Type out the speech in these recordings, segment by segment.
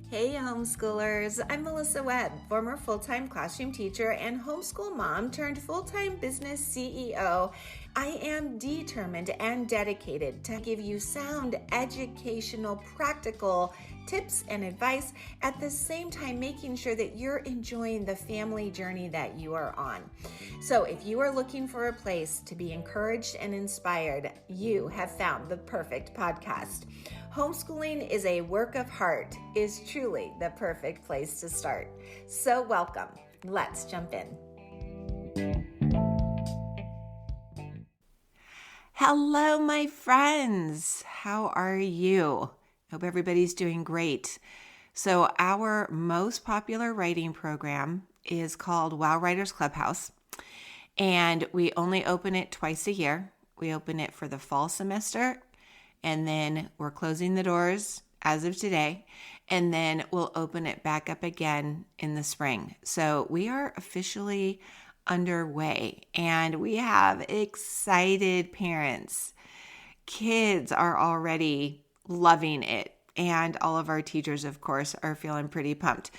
Hey homeschoolers, I'm Melissa Webb, former full-time classroom teacher and homeschool mom turned full-time business CEO. I am determined and dedicated to give you sound, educational, practical tips and advice, at the same time making sure that you're enjoying the family journey that you are on. So if you are looking for a place to be encouraged and inspired, you have found the perfect podcast. Homeschooling is a work of heart, is truly the perfect place to start. So welcome. Let's jump in. Hello, my friends. How are you? Hope everybody's doing great. So our most popular writing program is called WOW Writers Clubhouse, and we only open it twice a year. We open it for the fall semester, and then we're closing the doors as of today, and then we'll open it back up again in the spring. So we are officially underway, and we have excited parents. Kids are already loving it, and all of our teachers, of course, are feeling pretty pumped.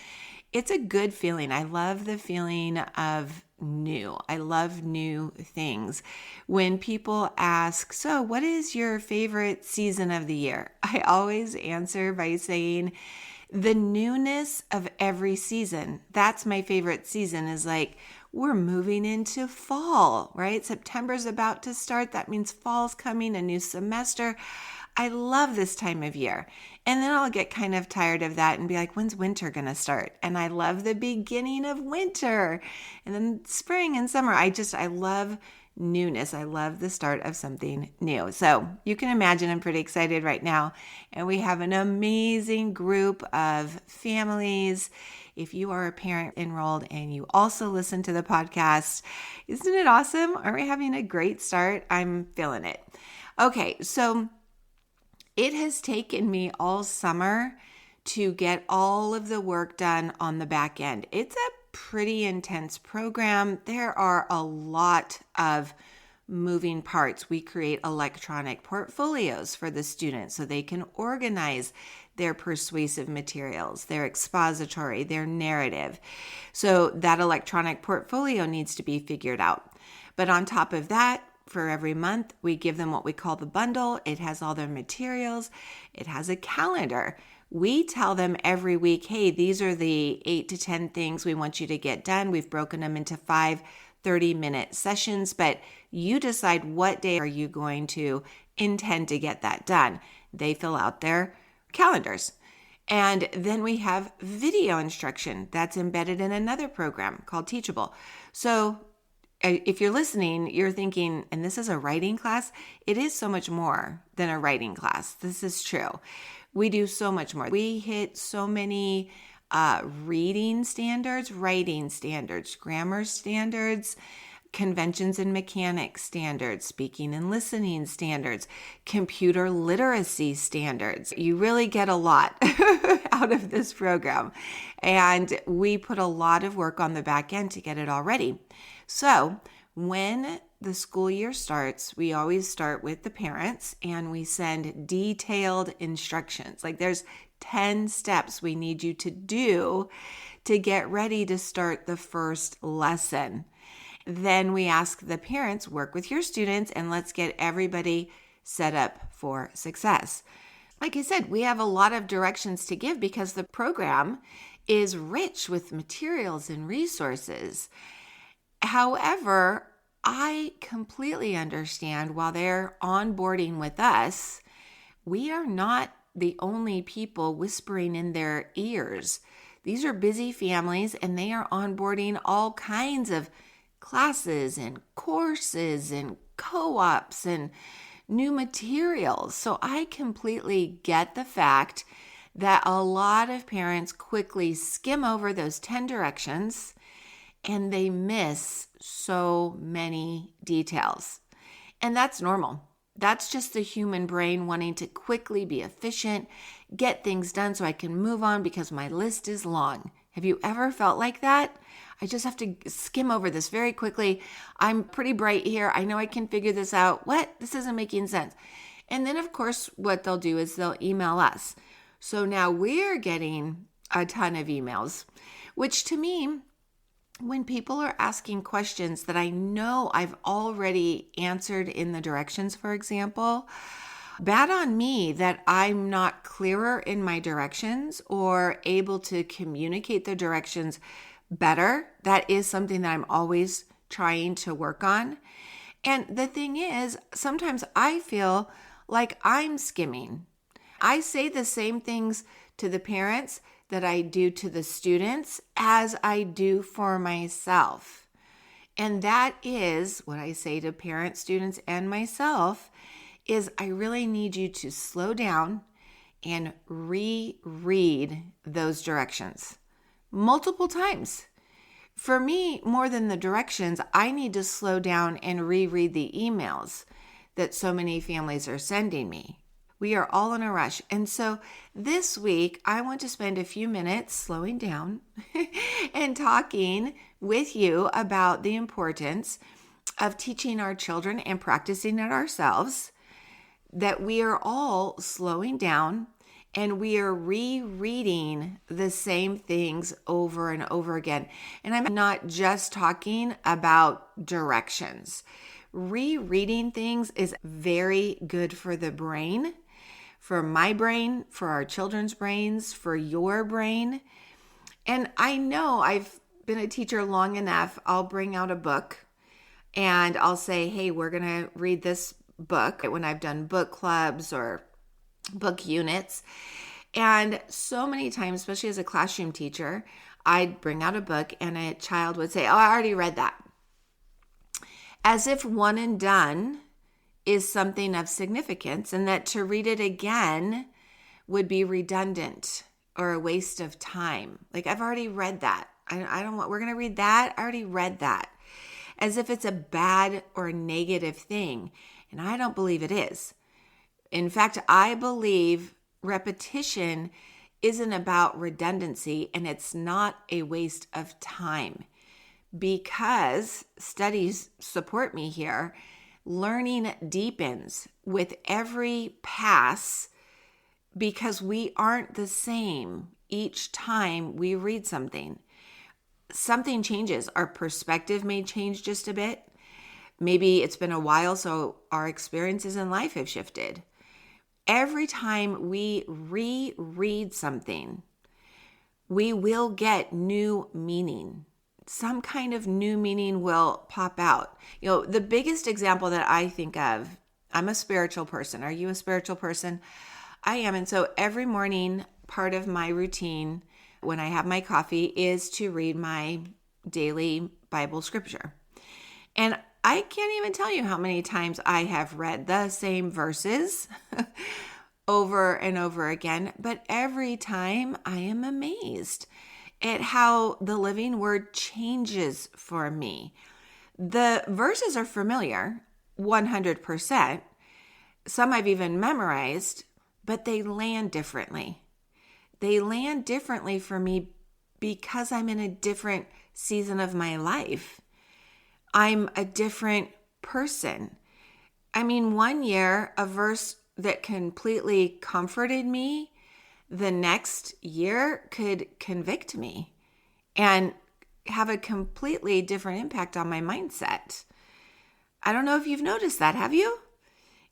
It's a good feeling. I love the feeling of new. I love new things. When people ask, so what is your favorite season of the year? I always answer by saying the newness of every season. That's my favorite season, is like we're moving into fall, right? September's about to start. That means fall's coming, a new semester. I love this time of year. And then I'll get kind of tired of that and be like, when's winter going to start? And I love the beginning of winter. And then spring and summer. I love newness. I love the start of something new. So you can imagine I'm pretty excited right now. And we have an amazing group of families. If you are a parent enrolled and you also listen to the podcast, isn't it awesome? Aren't we having a great start? I'm feeling it. Okay, so it has taken me all summer to get all of the work done on the back end. It's a pretty intense program. There are a lot of moving parts. We create electronic portfolios for the students so they can organize their persuasive materials, their expository, their narrative. So that electronic portfolio needs to be figured out. But on top of that, for every month, we give them what we call the bundle. It has all their materials. It has a calendar. We tell them every week, hey, these are the 8 to 10 things we want you to get done. We've broken them into 5 30-minute sessions, but you decide what day are you going to intend to get that done. They fill out their calendars. And then we have video instruction that's embedded in another program called Teachable. So if you're listening, you're thinking, and this is a writing class? It is so much more than a writing class. This is true. We do so much more. We hit so many reading standards, writing standards, grammar standards, conventions and mechanics standards, speaking and listening standards, computer literacy standards. You really get a lot out of this program. And we put a lot of work on the back end to get it all ready. So when the school year starts, we always start with the parents and we send detailed instructions. Like there's 10 steps we need you to do to get ready to start the first lesson. Then we ask the parents, work with your students and let's get everybody set up for success. Like I said, we have a lot of directions to give because the program is rich with materials and resources. However, I completely understand while they're onboarding with us, we are not the only people whispering in their ears. These are busy families and they are onboarding all kinds of classes and courses and co-ops and new materials. So I completely get the fact that a lot of parents quickly skim over those 10 directions and they miss so many details. And that's normal. That's just the human brain wanting to quickly be efficient, get things done so I can move on because my list is long. Have you ever felt like that? I just have to skim over this very quickly. I'm pretty bright here. I know I can figure this out. What? This isn't making sense. And then, of course, what they'll do is they'll email us. So now we're getting a ton of emails, which to me, when people are asking questions that I know I've already answered in the directions, for example, bad on me that I'm not clearer in my directions or able to communicate the directions better. That is something that I'm always trying to work on. And the thing is, sometimes I feel like I'm skimming. I say the same things to the parents that I do to the students as I do for myself. And that is what I say to parents, students, and myself is I really need you to slow down and reread those directions multiple times. For me, more than the directions, I need to slow down and reread the emails that so many families are sending me. We are all in a rush. And so this week, I want to spend a few minutes slowing down and talking with you about the importance of teaching our children and practicing it ourselves, that we are all slowing down and we are rereading the same things over and over again. And I'm not just talking about directions. Rereading things is very good for the brain, for my brain, for our children's brains, for your brain. And I know I've been a teacher long enough, I'll bring out a book and I'll say, hey, we're going to read this book when I've done book clubs or book units. And so many times, especially as a classroom teacher, I'd bring out a book and a child would say, oh, I already read that. As if one and done is something of significance and that to read it again would be redundant or a waste of time. Like, I've already read that. I don't want, we're going to read that. I already read that. As if it's a bad or negative thing. And I don't believe it is. In fact, I believe repetition isn't about redundancy and it's not a waste of time, because studies support me here. Learning deepens with every pass because we aren't the same each time we read something. Something changes. Our perspective may change just a bit. Maybe it's been a while, so our experiences in life have shifted. Every time we reread something, we will get new meaning. Some kind of new meaning will pop out. You know, the biggest example that I think of, I'm a spiritual person. Are you a spiritual person? I am. And so every morning, part of my routine when I have my coffee is to read my daily Bible scripture. And I can't even tell you how many times I have read the same verses over and over again, but every time I am amazed at how the living word changes for me. The verses are familiar, 100%. Some I've even memorized, but they land differently. They land differently for me because I'm in a different season of my life. I'm a different person. I mean, one year, a verse that completely comforted me, the next year could convict me and have a completely different impact on my mindset. I don't know if you've noticed that, have you?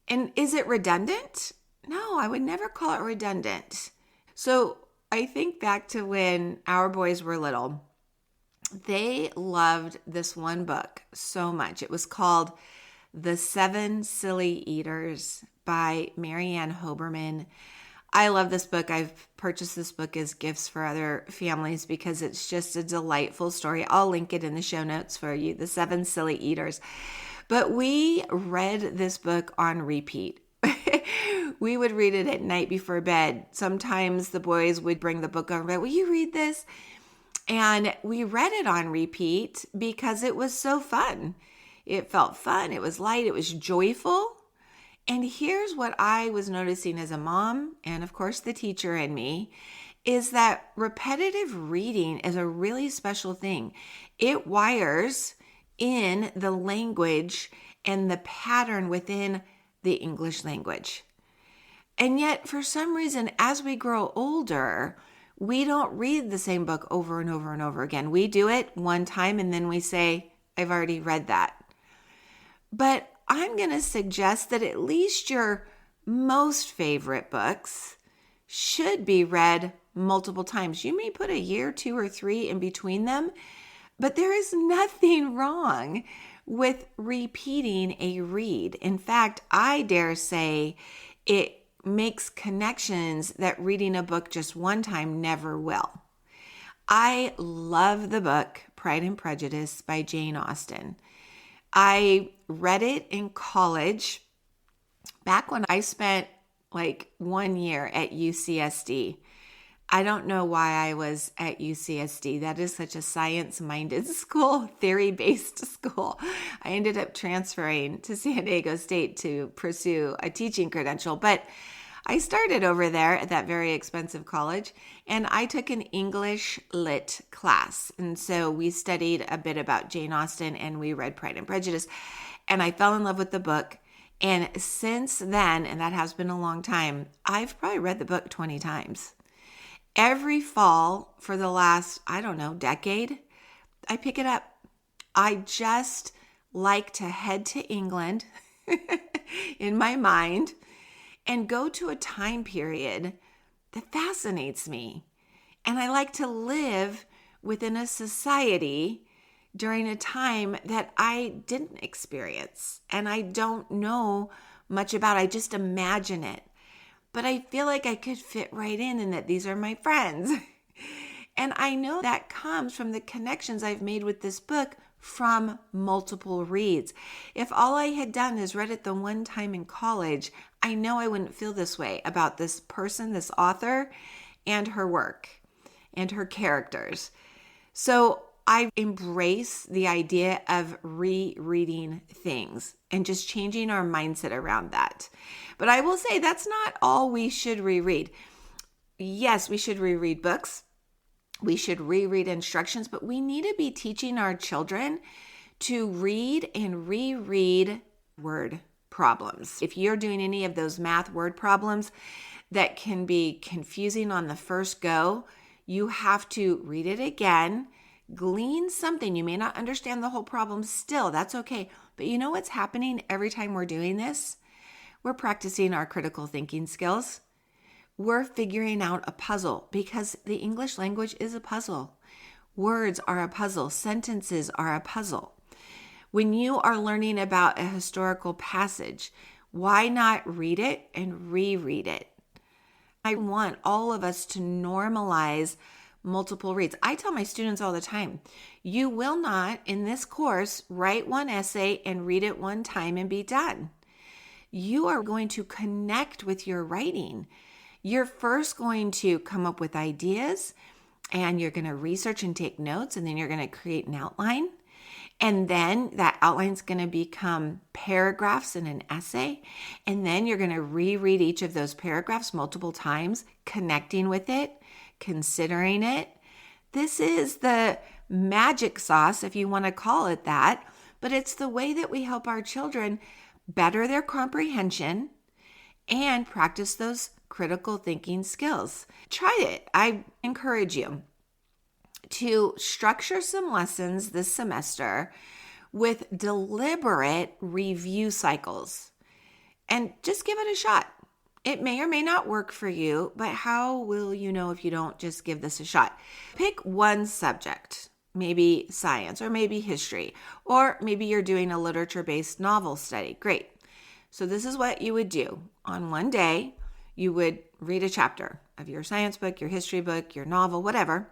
And is it redundant? No, I would never call it redundant. So I think back to when our boys were little. They loved this one book so much. It was called The 7 Silly Eaters by Marianne Hoberman. I love this book. I've purchased this book as gifts for other families because it's just a delightful story. I'll link it in the show notes for you, The 7 Silly Eaters. But we read this book on repeat. We would read it at night before bed. Sometimes the boys would bring the book over, will you read this? And we read it on repeat because it was so fun. It felt fun. It was light. It was joyful. And here's what I was noticing as a mom, and of course the teacher in me, is that repetitive reading is a really special thing. It wires in the language and the pattern within the English language. And yet, for some reason, as we grow older, We don't read the same book over and over and over again. We do it one time and then we say, I've already read that. But I'm going to suggest that at least your most favorite books should be read multiple times. You may put a year, 2 or 3 in between them, but there is nothing wrong with repeating a read. In fact, I dare say it makes connections that reading a book just one time never will. I love the book Pride and Prejudice by Jane Austen. I read it in college back when I spent like 1 year at UCSD. I don't know why I was at UCSD. That is such a science-minded school, theory-based school. I ended up transferring to San Diego State to pursue a teaching credential, but I started over there at that very expensive college, and I took an English lit class. And so we studied a bit about Jane Austen, and we read Pride and Prejudice, and I fell in love with the book. And since then, and that has been a long time, I've probably read the book 20 times. Every fall for the last, decade, I pick it up. I just like to head to England in my mind and go to a time period that fascinates me. And I like to live within a society during a time that I didn't experience and I don't know much about. I just imagine it. But I feel like I could fit right in and that these are my friends. And I know that comes from the connections I've made with this book from multiple reads. If all I had done is read it the one time in college, I know I wouldn't feel this way about this person, this author, and her work, and her characters. So I embrace the idea of rereading things and just changing our mindset around that. But I will say that's not all we should reread. Yes, we should reread books. We should reread instructions, but we need to be teaching our children to read and reread word problems. If you're doing any of those math word problems that can be confusing on the first go, you have to read it again, glean something. You may not understand the whole problem still. That's okay. But you know what's happening every time we're doing this? We're practicing our critical thinking skills. We're figuring out a puzzle because the English language is a puzzle. Words are a puzzle. Sentences are a puzzle. When you are learning about a historical passage, why not read it and reread it? I want all of us to normalize multiple reads. I tell my students all the time, you will not in this course write one essay and read it one time and be done. You are going to connect with your writing. You're first going to come up with ideas and you're going to research and take notes, and then you're going to create an outline. And then that outline is going to become paragraphs in an essay. And then you're going to reread each of those paragraphs multiple times, connecting with it, considering it. This is the magic sauce, if you want to call it that, but it's the way that we help our children better their comprehension and practice those critical thinking skills. Try it. I encourage you to structure some lessons this semester with deliberate review cycles and just give it a shot. It may or may not work for you, but how will you know if you don't just give this a shot? Pick one subject, maybe science or maybe history, or maybe you're doing a literature-based novel study. Great. So this is what you would do. On one day, you would read a chapter of your science book, your history book, your novel, whatever.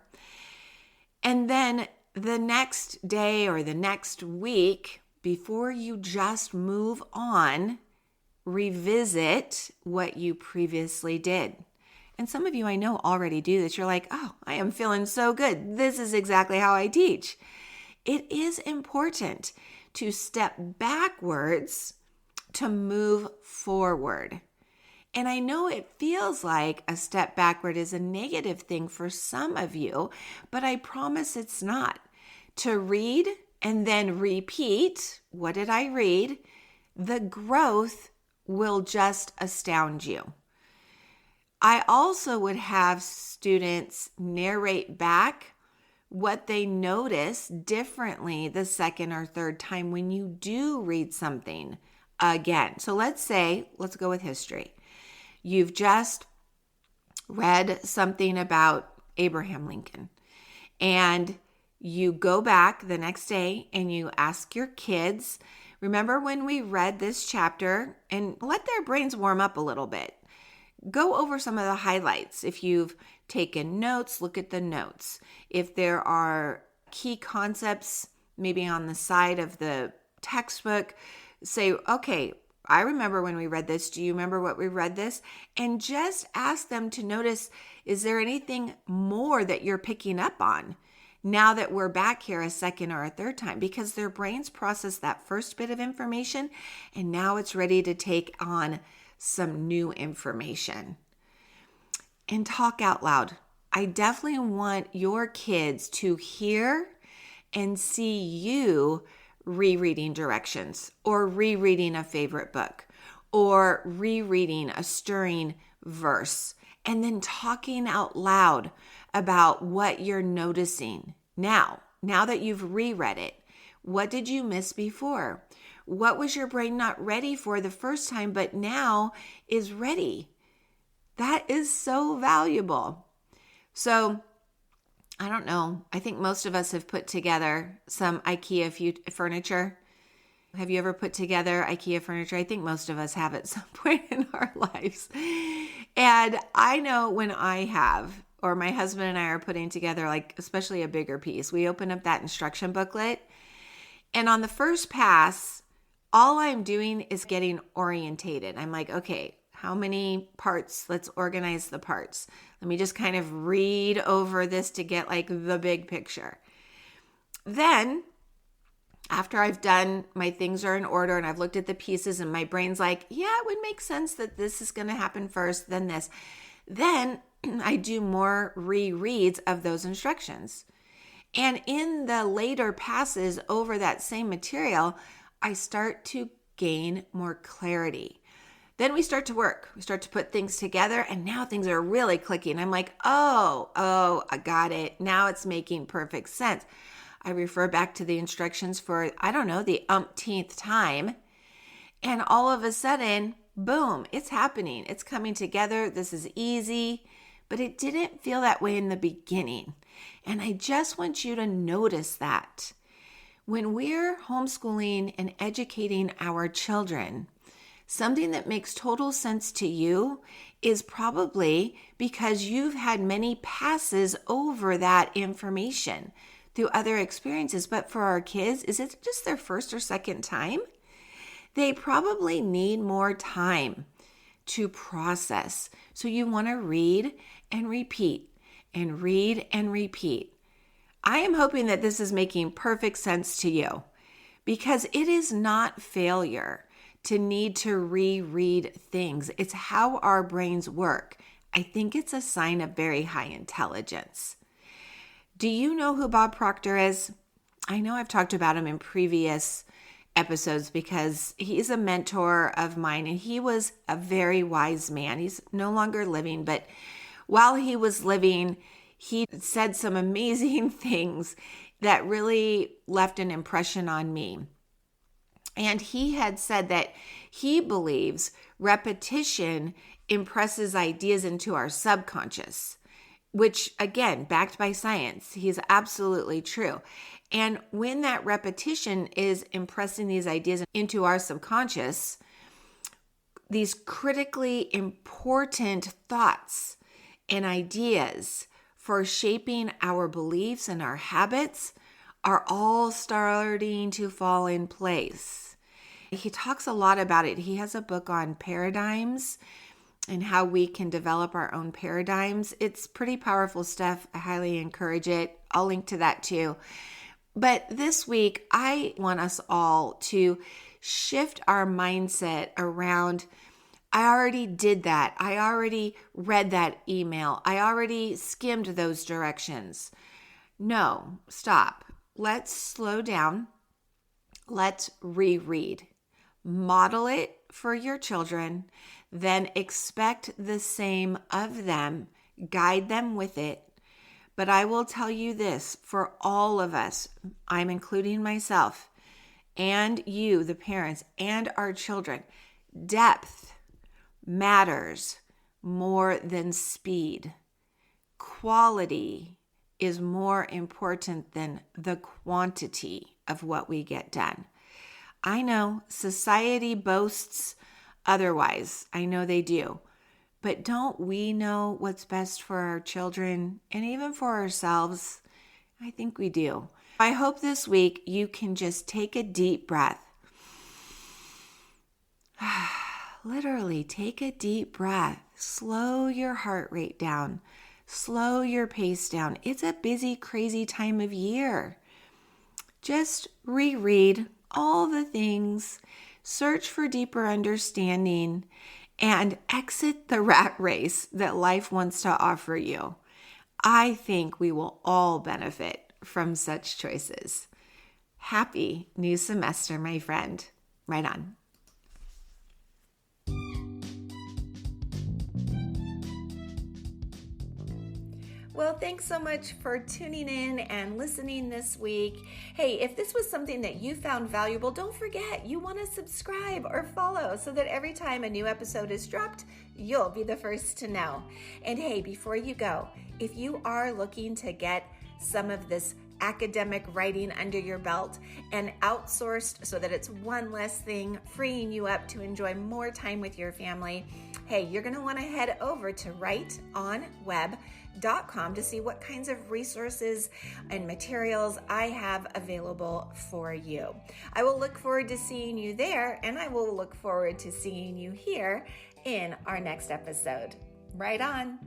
And then the next day or the next week, before you just move on, revisit what you previously did. And some of you I know already do this. You're like, oh, I am feeling so good. This is exactly how I teach. It is important to step backwards to move forward. And I know it feels like a step backward is a negative thing for some of you, but I promise it's not. To read and then repeat, what did I read? The growth will just astound you. I also would have students narrate back what they notice differently the second or third time when you do read something again. So let's go with history. You've just read something about Abraham Lincoln, and you go back the next day and you ask your kids, remember when we read this chapter, and let their brains warm up a little bit. Go over some of the highlights. If you've taken notes, look at the notes. If there are key concepts maybe on the side of the textbook, say, okay, I remember when we read this. Do you remember what we read this? And just ask them to notice, is there anything more that you're picking up on now that we're back here a second or a third time? Because their brains process that first bit of information, and now it's ready to take on some new information. And talk out loud. I definitely want your kids to hear and see you rereading directions, or rereading a favorite book, or rereading a stirring verse, and then talking out loud about what you're noticing now that you've reread it. What did you miss before? What was your brain not ready for the first time, but now is ready? That is so valuable. So, I don't know. I think most of us have put together some IKEA furniture. Have you ever put together IKEA furniture? I think most of us have at some point in our lives. And I know when I have, or my husband and I are putting together, like especially a bigger piece, we open up that instruction booklet. And on the first pass, all I'm doing is getting orientated. I'm like, okay, how many parts? Let's organize the parts. Let me just kind of read over this to get like the big picture. Then after I've done, my things are in order and I've looked at the pieces and my brain's like, yeah, it would make sense that this is going to happen first, then this. Then I do more rereads of those instructions. And in the later passes over that same material, I start to gain more clarity. Then we start to work. We start to put things together, and now things are really clicking. I'm like, oh, I got it. Now it's making perfect sense. I refer back to the instructions for, the umpteenth time. And all of a sudden, boom, it's happening. It's coming together. This is easy. But it didn't feel that way in the beginning. And I just want you to notice that. When we're homeschooling and educating our children, something that makes total sense to you is probably because you've had many passes over that information through other experiences. But for our kids, is it just their first or second time? They probably need more time to process. So you want to read and repeat and read and repeat. I am hoping that this is making perfect sense to you, because it is not failure to need to reread things. It's how our brains work. I think it's a sign of very high intelligence. Do you know who Bob Proctor is? I know I've talked about him in previous episodes because he's a mentor of mine, and he was a very wise man. He's no longer living, but while he was living, he said some amazing things that really left an impression on me. And he had said that he believes repetition impresses ideas into our subconscious, which, again, backed by science, he's absolutely true. And when that repetition is impressing these ideas into our subconscious, these critically important thoughts and ideas for shaping our beliefs and our habits are all starting to fall in place. He talks a lot about it. He has a book on paradigms and how we can develop our own paradigms. It's pretty powerful stuff. I highly encourage it. I'll link to that too. But this week, I want us all to shift our mindset around, I already did that. I already read that email. I already skimmed those directions. No, stop. Let's slow down. Let's reread. Model it for your children. then expect the same of them. Guide them with it. But I will tell you this, for all of us, I'm including myself, and you, the parents, and our children, depth matters more than speed. Quality is more important than the quantity of what we get done. I know society boasts otherwise. I know they do. But don't we know what's best for our children and even for ourselves? I think we do. I hope this week you can just take a deep breath. Literally take a deep breath. Slow your heart rate down. Slow your pace down. It's a busy, crazy time of year. Just reread all the things, search for deeper understanding, and exit the rat race that life wants to offer you. I think we will all benefit from such choices. Happy new semester, my friend. Right on. Well, thanks so much for tuning in and listening this week. Hey, if this was something that you found valuable, don't forget you want to subscribe or follow so that every time a new episode is dropped, you'll be the first to know. And hey, before you go, if you are looking to get some of this academic writing under your belt and outsourced so that it's one less thing, freeing you up to enjoy more time with your family, hey, you're going to want to head over to writeonweb.com to see what kinds of resources and materials I have available for you. I will look forward to seeing you there, and I will look forward to seeing you here in our next episode. Right on.